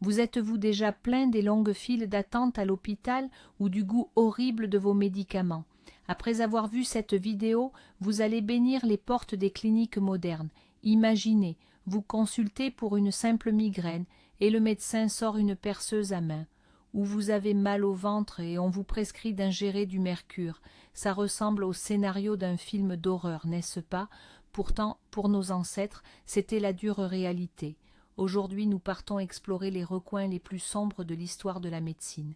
Vous êtes-vous déjà plaint des longues files d'attente à l'hôpital ou du goût horrible de vos médicaments? Après avoir vu cette vidéo, vous allez bénir les portes des cliniques modernes. Imaginez, vous consultez pour une simple migraine et le médecin sort une perceuse à main. Ou vous avez mal au ventre et on vous prescrit d'ingérer du mercure. Ça ressemble au scénario d'un film d'horreur, n'est-ce pas? Pourtant, pour nos ancêtres, c'était la dure réalité. Aujourd'hui, nous partons explorer les recoins les plus sombres de l'histoire de la médecine.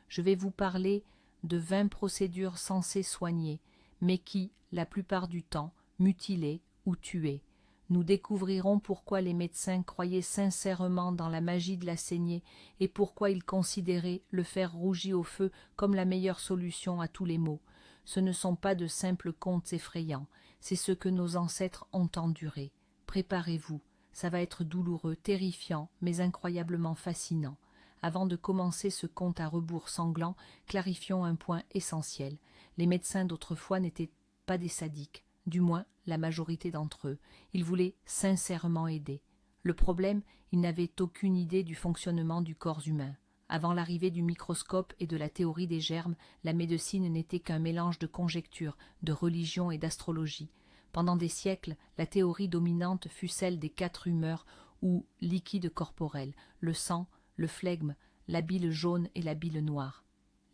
Je vais vous parler de 20 procédures censées soigner, mais qui, la plupart du temps, mutilaient ou tuaient. Nous découvrirons pourquoi les médecins croyaient sincèrement dans la magie de la saignée et pourquoi ils considéraient le fer rougi au feu comme la meilleure solution à tous les maux. Ce ne sont pas de simples contes effrayants, c'est ce que nos ancêtres ont enduré. Préparez-vous, ça va être douloureux, terrifiant, mais incroyablement fascinant. Avant de commencer ce compte à rebours sanglant, clarifions un point essentiel. Les médecins d'autrefois n'étaient pas des sadiques, du moins la majorité d'entre eux. Ils voulaient sincèrement aider. Le problème, ils n'avaient aucune idée du fonctionnement du corps humain. Avant l'arrivée du microscope et de la théorie des germes, la médecine n'était qu'un mélange de conjectures, de religion et d'astrologie. Pendant des siècles, la théorie dominante fut celle des 4 humeurs ou liquides corporels, le sang, le flegme, la bile jaune et la bile noire.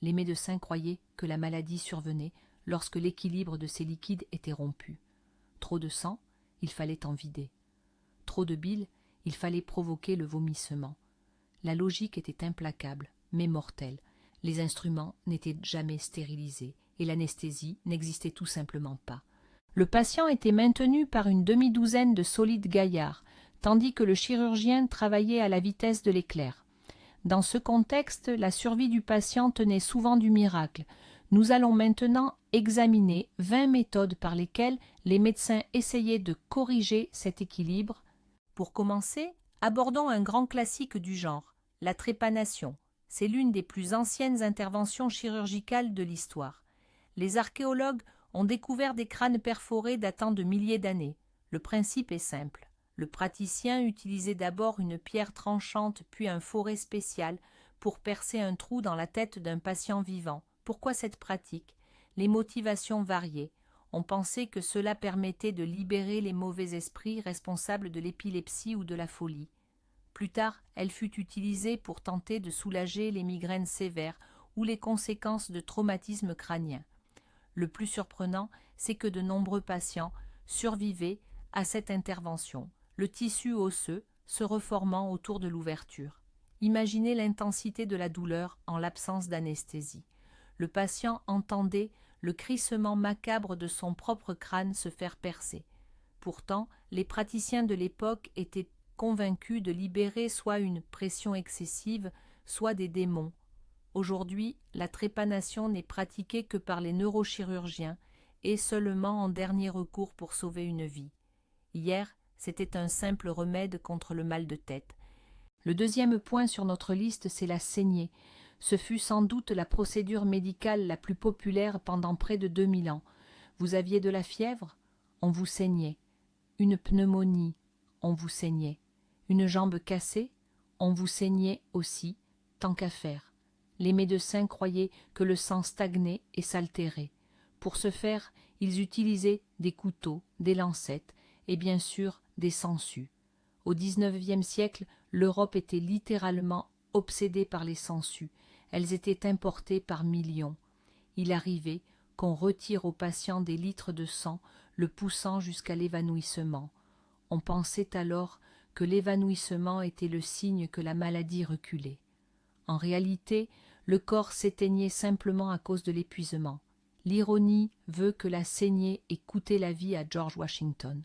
Les médecins croyaient que la maladie survenait lorsque l'équilibre de ces liquides était rompu. Trop de sang, il fallait en vider. Trop de bile, il fallait provoquer le vomissement. La logique était implacable, mais mortelle. Les instruments n'étaient jamais stérilisés et l'anesthésie n'existait tout simplement pas. Le patient était maintenu par une demi-douzaine de solides gaillards, tandis que le chirurgien travaillait à la vitesse de l'éclair. Dans ce contexte, la survie du patient tenait souvent du miracle. Nous allons maintenant examiner 20 méthodes par lesquelles les médecins essayaient de corriger cet équilibre. Pour commencer, abordons un grand classique du genre, la trépanation. C'est l'une des plus anciennes interventions chirurgicales de l'histoire. Les archéologues ont découvert des crânes perforés datant de milliers d'années. Le principe est simple. Le praticien utilisait d'abord une pierre tranchante puis un forêt spécial pour percer un trou dans la tête d'un patient vivant. Pourquoi cette pratique? Les motivations variaient. On pensait que cela permettait de libérer les mauvais esprits responsables de l'épilepsie ou de la folie. Plus tard, elle fut utilisée pour tenter de soulager les migraines sévères ou les conséquences de traumatismes crâniens. Le plus surprenant, c'est que de nombreux patients survivaient à cette intervention, le tissu osseux se reformant autour de l'ouverture. Imaginez l'intensité de la douleur en l'absence d'anesthésie. Le patient entendait le crissement macabre de son propre crâne se faire percer. Pourtant, les praticiens de l'époque étaient convaincus de libérer soit une pression excessive, soit des démons. Aujourd'hui, la trépanation n'est pratiquée que par les neurochirurgiens et seulement en dernier recours pour sauver une vie. Hier, c'était un simple remède contre le mal de tête. Le deuxième point sur notre liste, c'est la saignée. Ce fut sans doute la procédure médicale la plus populaire pendant près de 2000 ans. Vous aviez de la fièvre? On vous saignait. Une pneumonie? On vous saignait. Une jambe cassée? On vous saignait aussi, tant qu'à faire. Les médecins croyaient que le sang stagnait et s'altérait. Pour ce faire, ils utilisaient des couteaux, des lancettes et bien sûr des sangsues. Au XIXe siècle, l'Europe était littéralement obsédée par les sangsues. Elles étaient importées par millions. Il arrivait qu'on retire au patient des litres de sang, le poussant jusqu'à l'évanouissement. On pensait alors que l'évanouissement était le signe que la maladie reculait. En réalité, le corps s'éteignait simplement à cause de l'épuisement. L'ironie veut que la saignée ait coûté la vie à George Washington.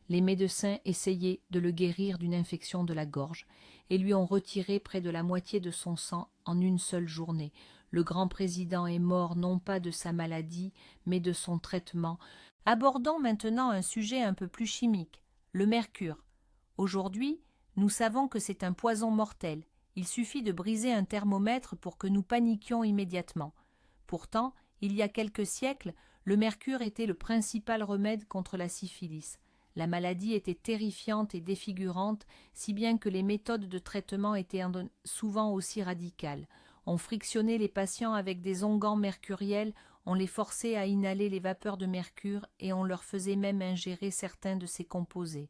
Les médecins essayaient de le guérir d'une infection de la gorge et lui ont retiré près de la moitié de son sang en une seule journée. Le grand président est mort non pas de sa maladie, mais de son traitement. Abordons maintenant un sujet un peu plus chimique, le mercure. Aujourd'hui, nous savons que c'est un poison mortel. Il suffit de briser un thermomètre pour que nous paniquions immédiatement. Pourtant, il y a quelques siècles, le mercure était le principal remède contre la syphilis. La maladie était terrifiante et défigurante, si bien que les méthodes de traitement étaient souvent aussi radicales. On frictionnait les patients avec des onguents mercuriels, on les forçait à inhaler les vapeurs de mercure et on leur faisait même ingérer certains de ces composés.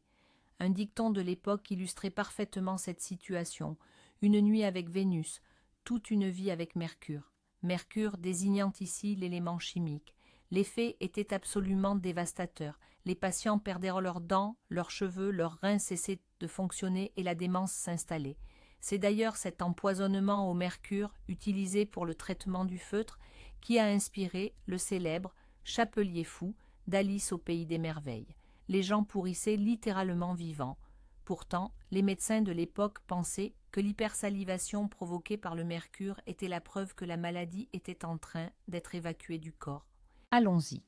Un dicton de l'époque illustrait parfaitement cette situation. Une nuit avec Vénus, toute une vie avec Mercure. Mercure désignant ici l'élément chimique. L'effet était absolument dévastateur. Les patients perdaient leurs dents, leurs cheveux, leurs reins cessaient de fonctionner et la démence s'installait. C'est d'ailleurs cet empoisonnement au mercure, utilisé pour le traitement du feutre, qui a inspiré le célèbre Chapelier fou d'Alice au pays des merveilles. Les gens pourrissaient littéralement vivants. Pourtant, les médecins de l'époque pensaient que l'hypersalivation provoquée par le mercure était la preuve que la maladie était en train d'être évacuée du corps. Allons-y.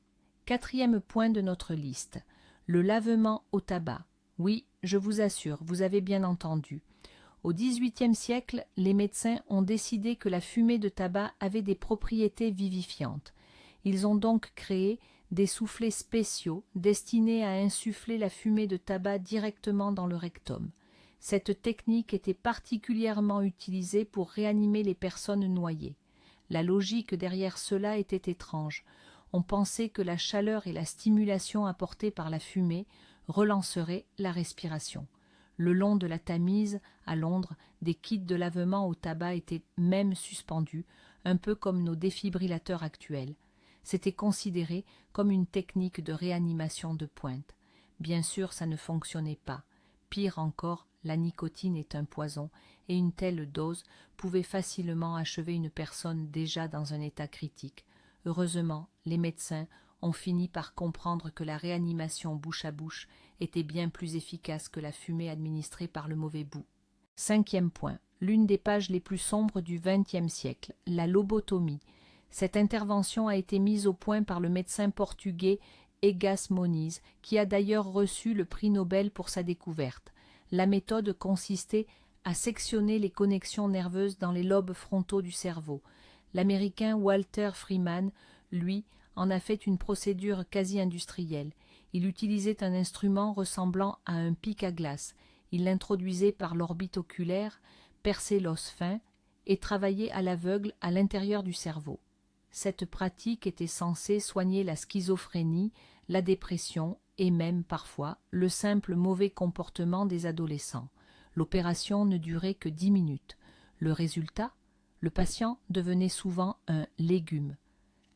4e point de notre liste. Le lavement au tabac. Oui, je vous assure, vous avez bien entendu. Au XVIIIe siècle, les médecins ont décidé que la fumée de tabac avait des propriétés vivifiantes. Ils ont donc créé des soufflets spéciaux destinés à insuffler la fumée de tabac directement dans le rectum. Cette technique était particulièrement utilisée pour réanimer les personnes noyées. La logique derrière cela était étrange. On pensait que la chaleur et la stimulation apportées par la fumée relanceraient la respiration. Le long de la Tamise, à Londres, des kits de lavement au tabac étaient même suspendus, un peu comme nos défibrillateurs actuels. C'était considéré comme une technique de réanimation de pointe. Bien sûr, ça ne fonctionnait pas. Pire encore, la nicotine est un poison, et une telle dose pouvait facilement achever une personne déjà dans un état critique. Heureusement, les médecins ont fini par comprendre que la réanimation bouche à bouche était bien plus efficace que la fumée administrée par le mauvais bout. 5e point, l'une des pages les plus sombres du XXe siècle, la lobotomie. Cette intervention a été mise au point par le médecin portugais Egas Moniz, qui a d'ailleurs reçu le prix Nobel pour sa découverte. La méthode consistait à sectionner les connexions nerveuses dans les lobes frontaux du cerveau. L'Américain Walter Freeman, lui, en a fait une procédure quasi industrielle. Il utilisait un instrument ressemblant à un pic à glace. Il l'introduisait par l'orbite oculaire, perçait l'os fin et travaillait à l'aveugle à l'intérieur du cerveau. Cette pratique était censée soigner la schizophrénie, la dépression et même, parfois, le simple mauvais comportement des adolescents. L'opération ne durait que 10 minutes. Le résultat ? Le patient devenait souvent un légume.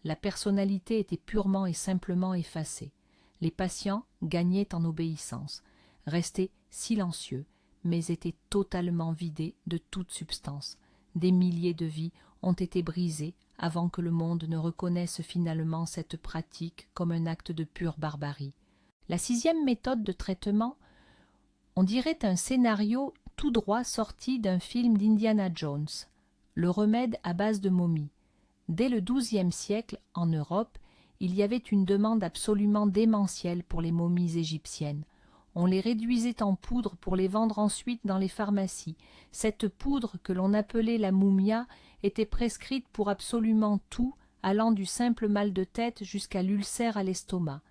La personnalité était purement et simplement effacée. Les patients gagnaient en obéissance, restaient silencieux, mais étaient totalement vidés de toute substance. Des milliers de vies ont été brisées avant que le monde ne reconnaisse finalement cette pratique comme un acte de pure barbarie. La 6e méthode de traitement, on dirait un scénario tout droit sorti d'un film d'Indiana Jones. Le remède à base de momies. Dès le XIIe siècle, en Europe, il y avait une demande absolument démentielle pour les momies égyptiennes. On les réduisait en poudre pour les vendre ensuite dans les pharmacies. Cette poudre, que l'on appelait la mumia, était prescrite pour absolument tout, allant du simple mal de tête jusqu'à l'ulcère à l'estomac.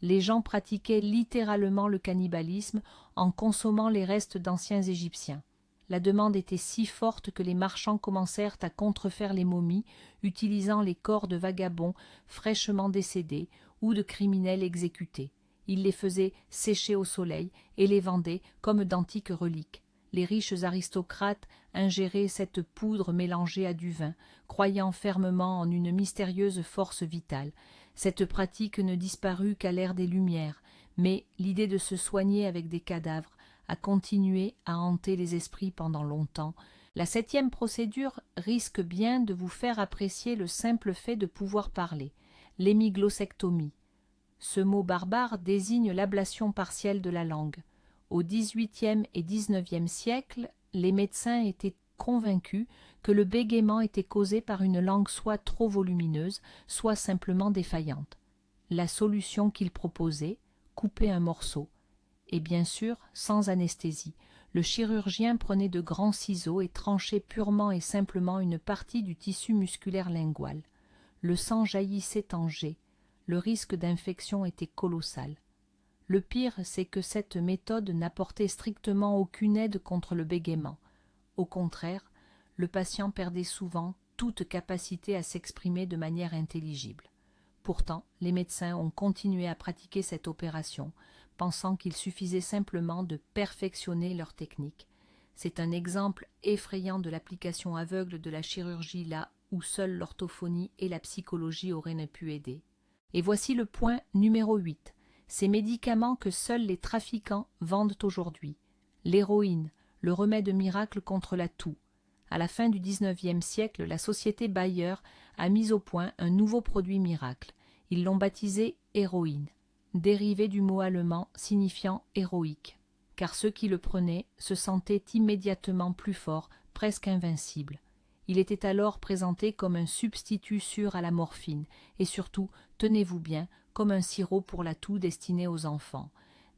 Les gens pratiquaient littéralement le cannibalisme en consommant les restes d'anciens Égyptiens. La demande était si forte que les marchands commencèrent à contrefaire les momies, utilisant les corps de vagabonds fraîchement décédés ou de criminels exécutés. Ils les faisaient sécher au soleil et les vendaient comme d'antiques reliques. Les riches aristocrates ingéraient cette poudre mélangée à du vin, croyant fermement en une mystérieuse force vitale. Cette pratique ne disparut qu'à l'ère des Lumières, mais l'idée de se soigner avec des cadavres a continué à hanter les esprits pendant longtemps. La 7e procédure risque bien de vous faire apprécier le simple fait de pouvoir parler, l'hémiglossectomie. Ce mot barbare désigne l'ablation partielle de la langue. Au XVIIIe et XIXe siècle, les médecins étaient convaincus que le bégaiement était causé par une langue soit trop volumineuse, soit simplement défaillante. La solution qu'ils proposaient, couper un morceau. Et bien sûr, sans anesthésie. Le chirurgien prenait de grands ciseaux et tranchait purement et simplement une partie du tissu musculaire lingual. Le sang jaillissait en jets. Le risque d'infection était colossal. Le pire, c'est que cette méthode n'apportait strictement aucune aide contre le bégaiement. Au contraire, le patient perdait souvent toute capacité à s'exprimer de manière intelligible. Pourtant, les médecins ont continué à pratiquer cette opération, pensant qu'il suffisait simplement de perfectionner leur technique. C'est un exemple effrayant de l'application aveugle de la chirurgie là où seule l'orthophonie et la psychologie auraient pu aider. Et voici le point numéro 8. Ces médicaments que seuls les trafiquants vendent aujourd'hui. L'héroïne, le remède miracle contre la toux. À la fin du XIXe siècle, la société Bayer a mis au point un nouveau produit miracle. Ils l'ont baptisé héroïne, dérivé du mot allemand signifiant héroïque, car ceux qui le prenaient se sentaient immédiatement plus forts, presque invincibles. Il était alors présenté comme un substitut sûr à la morphine, et surtout, tenez-vous bien, comme un sirop pour la toux destiné aux enfants.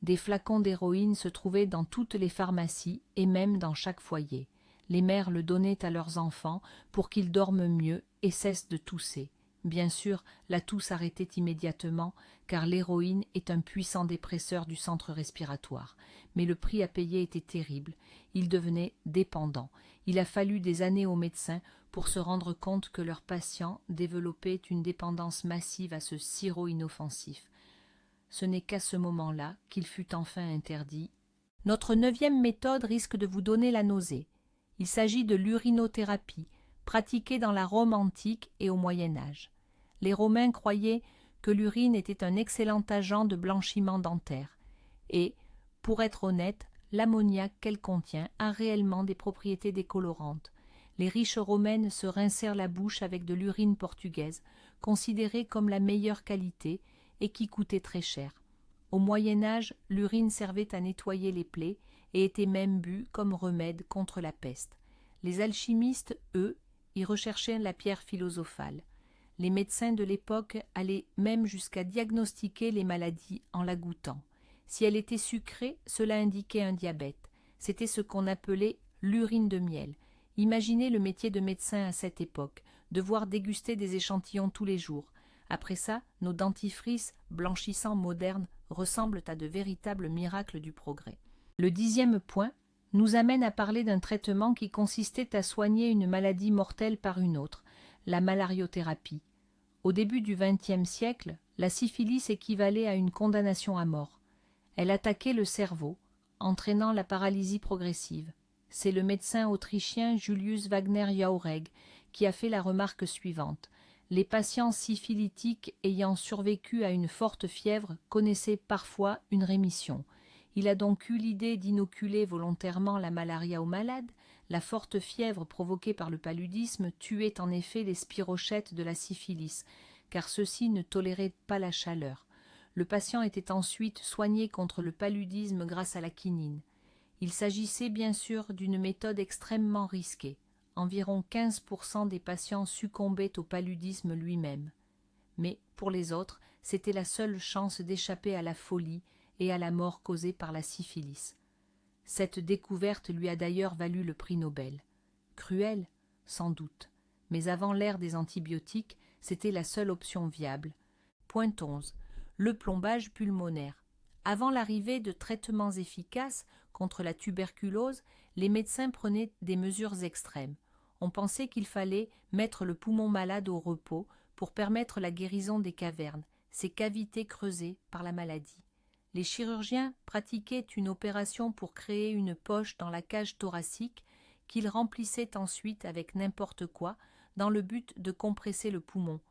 Des flacons d'héroïne se trouvaient dans toutes les pharmacies et même dans chaque foyer. Les mères le donnaient à leurs enfants pour qu'ils dorment mieux et cessent de tousser. Bien sûr, la toux s'arrêtait immédiatement, car l'héroïne est un puissant dépresseur du centre respiratoire. Mais le prix à payer était terrible. Ils devenaient dépendants. Il a fallu des années aux médecins pour se rendre compte que leurs patients développaient une dépendance massive à ce sirop inoffensif. Ce n'est qu'à ce moment-là qu'il fut enfin interdit. Notre 9e méthode risque de vous donner la nausée. Il s'agit de l'urinothérapie, pratiquée dans la Rome antique et au Moyen Âge. Les Romains croyaient que l'urine était un excellent agent de blanchiment dentaire. Et, pour être honnête, l'ammoniac qu'elle contient a réellement des propriétés décolorantes. Les riches romaines se rincèrent la bouche avec de l'urine portugaise, considérée comme la meilleure qualité et qui coûtait très cher. Au Moyen Âge, l'urine servait à nettoyer les plaies et était même bue comme remède contre la peste. Les alchimistes, eux, y recherchaient la pierre philosophale. Les médecins de l'époque allaient même jusqu'à diagnostiquer les maladies en la goûtant. Si elle était sucrée, cela indiquait un diabète. C'était ce qu'on appelait l'urine de miel. Imaginez le métier de médecin à cette époque, devoir déguster des échantillons tous les jours. Après ça, nos dentifrices, blanchissants modernes, ressemblent à de véritables miracles du progrès. Le 10e point nous amène à parler d'un traitement qui consistait à soigner une maladie mortelle par une autre, la malariothérapie. Au début du XXe siècle, la syphilis équivalait à une condamnation à mort. Elle attaquait le cerveau, entraînant la paralysie progressive. C'est le médecin autrichien Julius Wagner-Jauregg qui a fait la remarque suivante. Les patients syphilitiques ayant survécu à une forte fièvre connaissaient parfois une rémission. Il a donc eu l'idée d'inoculer volontairement la malaria aux malades. La forte fièvre provoquée par le paludisme tuait en effet les spirochètes de la syphilis, car ceux-ci ne toléraient pas la chaleur. Le patient était ensuite soigné contre le paludisme grâce à la quinine. Il s'agissait bien sûr d'une méthode extrêmement risquée. Environ 15% des patients succombaient au paludisme lui-même. Mais pour les autres, c'était la seule chance d'échapper à la folie et à la mort causée par la syphilis. Cette découverte lui a d'ailleurs valu le prix Nobel. Cruel, sans doute, mais avant l'ère des antibiotiques, c'était la seule option viable. Point 11. Le plombage pulmonaire. Avant l'arrivée de traitements efficaces contre la tuberculose, les médecins prenaient des mesures extrêmes. On pensait qu'il fallait mettre le poumon malade au repos pour permettre la guérison des cavernes, ces cavités creusées par la maladie. Les chirurgiens pratiquaient une opération pour créer une poche dans la cage thoracique qu'ils remplissaient ensuite avec n'importe quoi dans le but de compresser le poumon.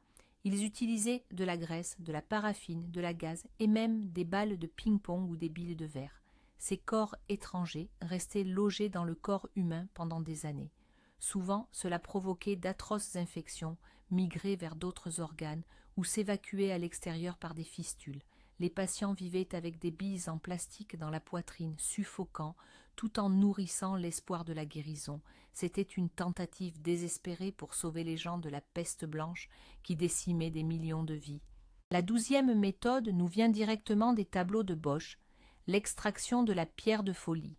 Ils utilisaient de la graisse, de la paraffine, de la gaze et même des balles de ping-pong ou des billes de verre. Ces corps étrangers restaient logés dans le corps humain pendant des années. Souvent, cela provoquait d'atroces infections, migraient vers d'autres organes ou s'évacuaient à l'extérieur par des fistules. Les patients vivaient avec des billes en plastique dans la poitrine, suffocant, tout en nourrissant l'espoir de la guérison. C'était une tentative désespérée pour sauver les gens de la peste blanche qui décimait des millions de vies. La 12e méthode nous vient directement des tableaux de Bosch, l'extraction de la pierre de folie.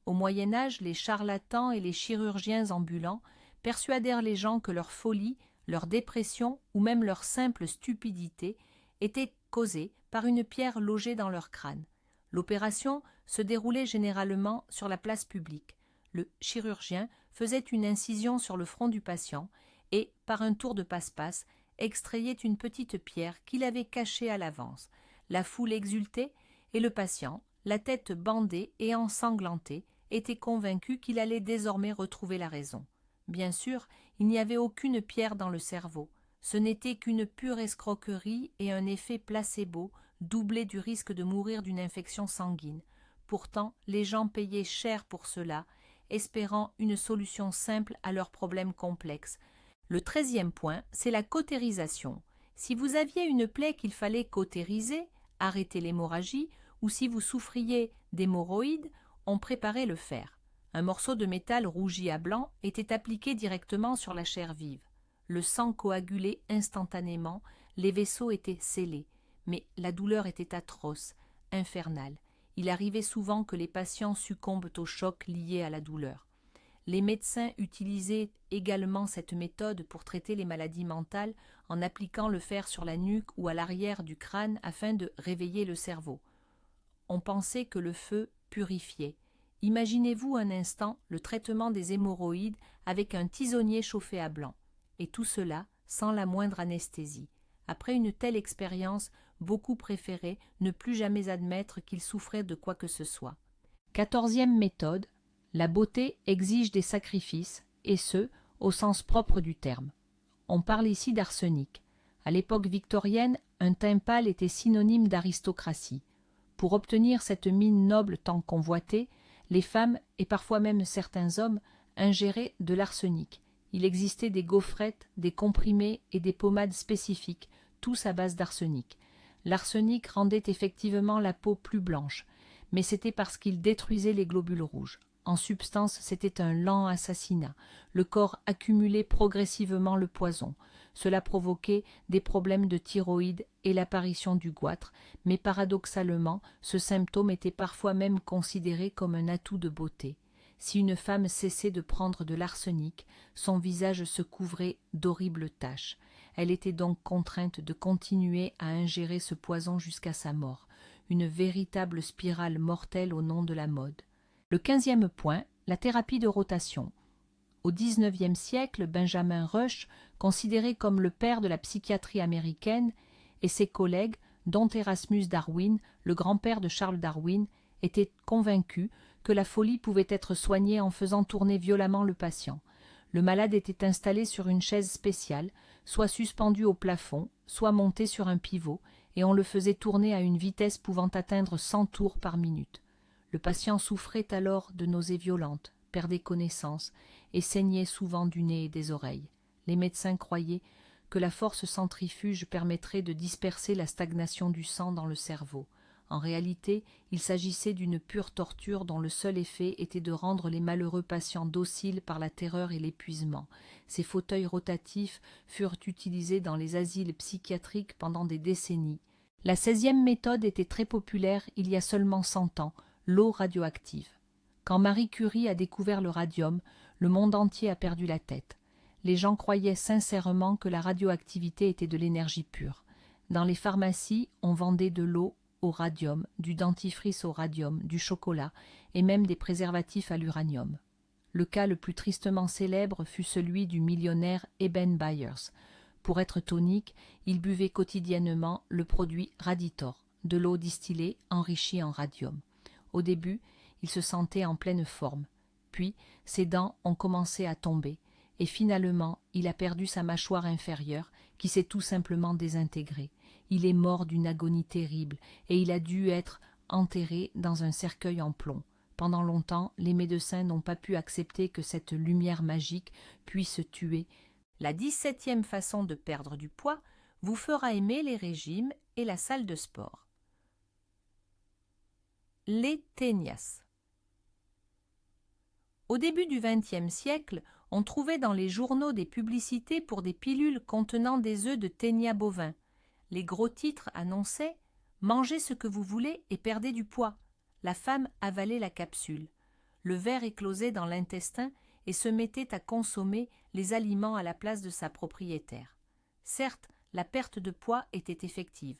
Au Moyen Âge, les charlatans et les chirurgiens ambulants persuadèrent les gens que leur folie, leur dépression ou même leur simple stupidité étaient causées par une pierre logée dans leur crâne. L'opération se déroulait généralement sur la place publique. Le chirurgien faisait une incision sur le front du patient et, par un tour de passe-passe, extrayait une petite pierre qu'il avait cachée à l'avance. La foule exultait et le patient, la tête bandée et ensanglantée, était convaincu qu'il allait désormais retrouver la raison. Bien sûr, il n'y avait aucune pierre dans le cerveau. Ce n'était qu'une pure escroquerie et un effet placebo, doublé du risque de mourir d'une infection sanguine. Pourtant, les gens payaient cher pour cela, espérant une solution simple à leurs problèmes complexes. Le 13e point, c'est la cautérisation. Si vous aviez une plaie qu'il fallait cautériser, arrêter l'hémorragie, ou si vous souffriez d'hémorroïdes, on préparait le fer. Un morceau de métal rougi à blanc était appliqué directement sur la chair vive. Le sang coagulait instantanément, les vaisseaux étaient scellés, mais la douleur était atroce, infernale. Il arrivait souvent que les patients succombent au choc lié à la douleur. Les médecins utilisaient également cette méthode pour traiter les maladies mentales en appliquant le fer sur la nuque ou à l'arrière du crâne afin de réveiller le cerveau. On pensait que le feu purifiait. Imaginez-vous un instant le traitement des hémorroïdes avec un tisonnier chauffé à blanc. Et tout cela sans la moindre anesthésie. Après une telle expérience, beaucoup préféraient ne plus jamais admettre qu'ils souffraient de quoi que ce soit. 14e méthode. La beauté exige des sacrifices, et ce, au sens propre du terme. On parle ici d'arsenic. À l'époque victorienne, un teint pâle était synonyme d'aristocratie. Pour obtenir cette mine noble tant convoitée, les femmes, et parfois même certains hommes, ingéraient de l'arsenic. Il existait des gaufrettes, des comprimés et des pommades spécifiques, tous à base d'arsenic. L'arsenic rendait effectivement la peau plus blanche, mais c'était parce qu'il détruisait les globules rouges. En substance, c'était un lent assassinat. Le corps accumulait progressivement le poison. Cela provoquait des problèmes de thyroïde et l'apparition du goitre, mais paradoxalement, ce symptôme était parfois même considéré comme un atout de beauté. Si une femme cessait de prendre de l'arsenic, son visage se couvrait d'horribles taches. Elle était donc contrainte de continuer à ingérer ce poison jusqu'à sa mort, une véritable spirale mortelle au nom de la mode. Le 15e point, la thérapie de rotation. Au XIXe siècle, Benjamin Rush, considéré comme le père de la psychiatrie américaine, et ses collègues, dont Erasmus Darwin, le grand-père de Charles Darwin, étaient convaincus que la folie pouvait être soignée en faisant tourner violemment le patient. Le malade était installé sur une chaise spéciale, soit suspendu au plafond, soit monté sur un pivot, et on le faisait tourner à une vitesse pouvant atteindre 100 tours par minute. Le patient souffrait alors de nausées violentes, perdait connaissance et saignait souvent du nez et des oreilles. Les médecins croyaient que la force centrifuge permettrait de disperser la stagnation du sang dans le cerveau. En réalité, il s'agissait d'une pure torture dont le seul effet était de rendre les malheureux patients dociles par la terreur et l'épuisement. Ces fauteuils rotatifs furent utilisés dans les asiles psychiatriques pendant des décennies. La 16e méthode était très populaire il y a seulement 100 ans, l'eau radioactive. Quand Marie Curie a découvert le radium, le monde entier a perdu la tête. Les gens croyaient sincèrement que la radioactivité était de l'énergie pure. Dans les pharmacies, on vendait de l'eau au radium, du dentifrice au radium, du chocolat et même des préservatifs à l'uranium. Le cas le plus tristement célèbre fut celui du millionnaire Eben Byers. Pour être tonique, il buvait quotidiennement le produit Raditor, de l'eau distillée enrichie en radium. Au début, il se sentait en pleine forme. Puis, ses dents ont commencé à tomber, et finalement, il a perdu sa mâchoire inférieure, qui s'est tout simplement désintégrée. Il est mort d'une agonie terrible, et il a dû être enterré dans un cercueil en plomb. Pendant longtemps, les médecins n'ont pas pu accepter que cette lumière magique puisse tuer. La 17e façon de perdre du poids vous fera aimer les régimes et la salle de sport. Les ténias. Au début du XXe siècle, on trouvait dans les journaux des publicités pour des pilules contenant des œufs de ténia bovin. Les gros titres annonçaient « Mangez ce que vous voulez et perdez du poids ». La femme avalait la capsule. Le ver éclosait dans l'intestin et se mettait à consommer les aliments à la place de sa propriétaire. Certes, la perte de poids était effective.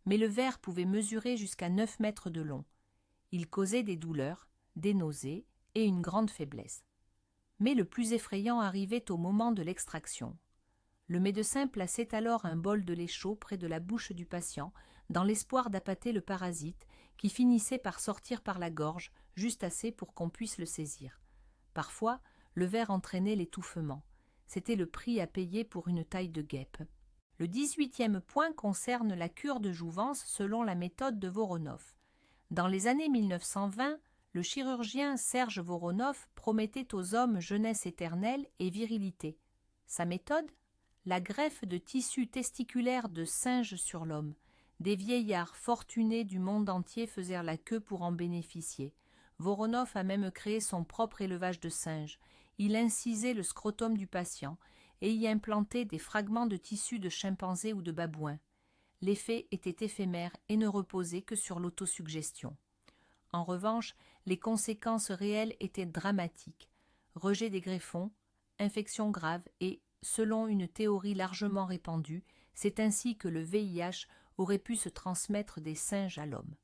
mais le ver pouvait mesurer jusqu'à 9 mètres de long. Il causait des douleurs, des nausées et une grande faiblesse. Mais le plus effrayant arrivait au moment de l'extraction. Le médecin plaçait alors un bol de lait chaud près de la bouche du patient, dans l'espoir d'appâter le parasite, qui finissait par sortir par la gorge, juste assez pour qu'on puisse le saisir. Parfois, le ver entraînait l'étouffement. C'était le prix à payer pour une taille de guêpe. Le 18e point concerne la cure de jouvence selon la méthode de Voronov. Dans les années 1920, le chirurgien Serge Voronov promettait aux hommes jeunesse éternelle et virilité. Sa méthode ? La greffe de tissu testiculaire de singe sur l'homme. Des vieillards fortunés du monde entier faisaient la queue pour en bénéficier. Voronov a même créé son propre élevage de singes. Il incisait le scrotum du patient et y implantait des fragments de tissu de chimpanzé ou de babouin. L'effet était éphémère et ne reposait que sur l'autosuggestion. En revanche, les conséquences réelles étaient dramatiques. Rejet des greffons, infections graves et, selon une théorie largement répandue, c'est ainsi que le VIH aurait pu se transmettre des singes à l'homme.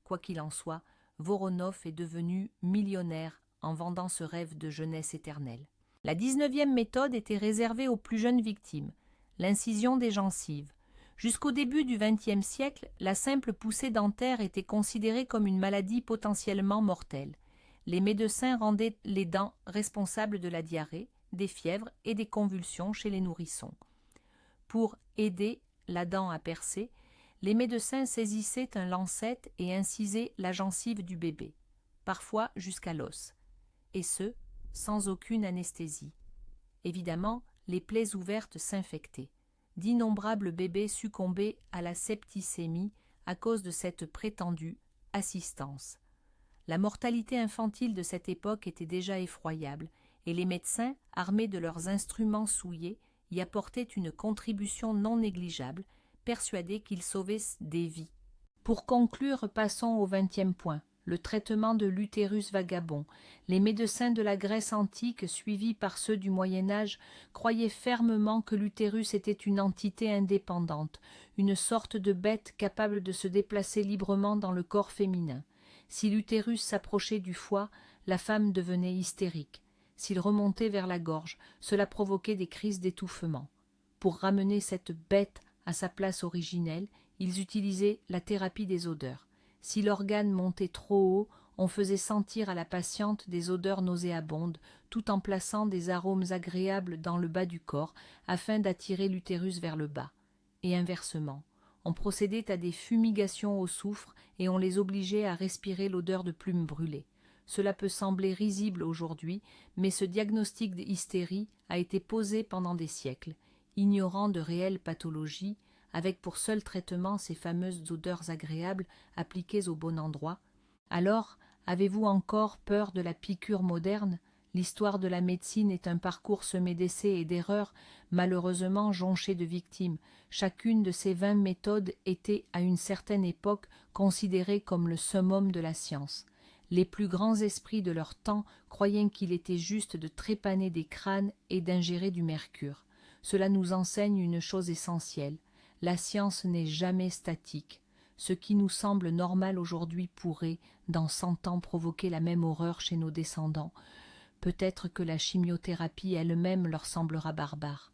Quoi qu'il en soit, Voronov est devenu millionnaire en vendant ce rêve de jeunesse éternelle. La 19e méthode était réservée aux plus jeunes victimes, l'incision des gencives. Jusqu'au début du XXe siècle, la simple poussée dentaire était considérée comme une maladie potentiellement mortelle. Les médecins rendaient les dents responsables de la diarrhée, des fièvres et des convulsions chez les nourrissons. Pour aider la dent à percer, les médecins saisissaient un lancette et incisaient la gencive du bébé, parfois jusqu'à l'os, et ce, sans aucune anesthésie. Évidemment, les plaies ouvertes s'infectaient. D'innombrables bébés succombaient à la septicémie à cause de cette prétendue assistance. La mortalité infantile de cette époque était déjà effroyable, et les médecins, armés de leurs instruments souillés, y apportaient une contribution non négligeable, persuadés qu'ils sauvaient des vies. Pour conclure, passons au 20e point. Le traitement de l'utérus vagabond. Les médecins de la Grèce antique, suivis par ceux du Moyen-Âge, croyaient fermement que l'utérus était une entité indépendante, une sorte de bête capable de se déplacer librement dans le corps féminin. Si l'utérus s'approchait du foie, la femme devenait hystérique. S'il remontait vers la gorge, cela provoquait des crises d'étouffement. Pour ramener cette bête à sa place originelle, ils utilisaient la thérapie des odeurs. Si l'organe montait trop haut, on faisait sentir à la patiente des odeurs nauséabondes, tout en plaçant des arômes agréables dans le bas du corps, afin d'attirer l'utérus vers le bas. Et inversement, on procédait à des fumigations au soufre et on les obligeait à respirer l'odeur de plumes brûlées. Cela peut sembler risible aujourd'hui, mais ce diagnostic d'hystérie a été posé pendant des siècles, ignorant de réelles pathologies, avec pour seul traitement ces fameuses odeurs agréables appliquées au bon endroit. Alors, avez-vous encore peur de la piqûre moderne ? L'histoire de la médecine est un parcours semé d'essais et d'erreurs, malheureusement jonché de victimes. Chacune de ces 20 méthodes était, à une certaine époque, considérée comme le summum de la science. Les plus grands esprits de leur temps croyaient qu'il était juste de trépaner des crânes et d'ingérer du mercure. Cela nous enseigne une chose essentielle. La science n'est jamais statique. Ce qui nous semble normal aujourd'hui pourrait, dans 100 ans, provoquer la même horreur chez nos descendants. Peut-être que la chimiothérapie elle-même leur semblera barbare.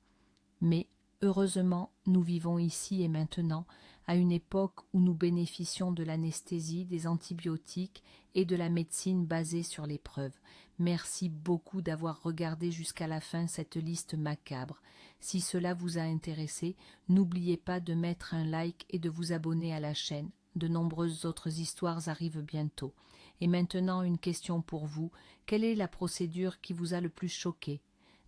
Mais, heureusement, nous vivons ici et maintenant, à une époque où nous bénéficions de l'anesthésie, des antibiotiques et de la médecine basée sur les preuves. Merci beaucoup d'avoir regardé jusqu'à la fin cette liste macabre. Si cela vous a intéressé, n'oubliez pas de mettre un like et de vous abonner à la chaîne. De nombreuses autres histoires arrivent bientôt. Et maintenant, une question pour vous. Quelle est la procédure qui vous a le plus choqué ?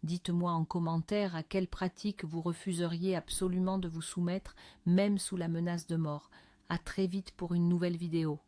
Dites-moi en commentaire à quelle pratique vous refuseriez absolument de vous soumettre, même sous la menace de mort. À très vite pour une nouvelle vidéo.